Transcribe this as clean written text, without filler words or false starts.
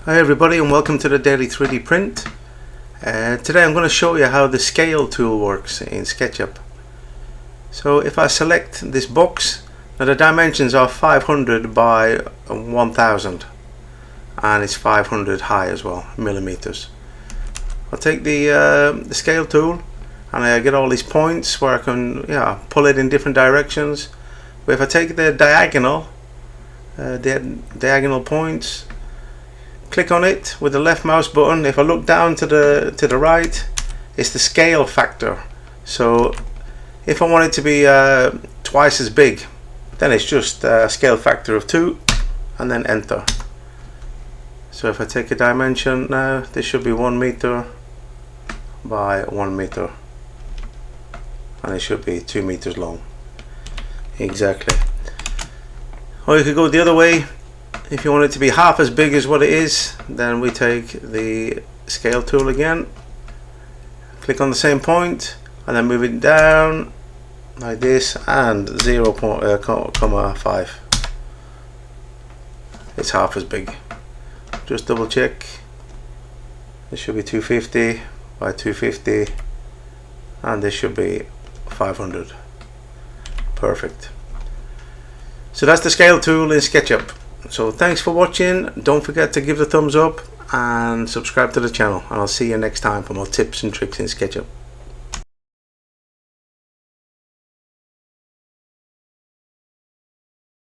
Hi everybody, and welcome to the Daily 3D Print. Today I'm going to show you how the scale tool works in SketchUp. So if I select this box, now the dimensions are 500 by 1000 and it's 500 high as well, millimeters. I'll take the scale tool and I get all these points where I can pull it in different directions. But if I take the diagonal points, click on it with the left mouse button. If I look down to the right, it's the scale factor. So if I want it to be twice as big, then it's just a scale factor of 2 and then enter. So if I take a dimension now, this should be 1 meter by 1 meter and it should be 2 meters long. Exactly. Or you could go the other way. If you want it to be half as big as what it is, then we take the scale tool again, click on the same point and then move it down like this and 0.5. It's half as big. Just double check. This should be 250 by 250 and this should be 500. Perfect. So that's the scale tool in SketchUp. So thanks for watching. Don't forget to give the thumbs up and subscribe to the channel, and I'll see you next time for more tips and tricks in SketchUp.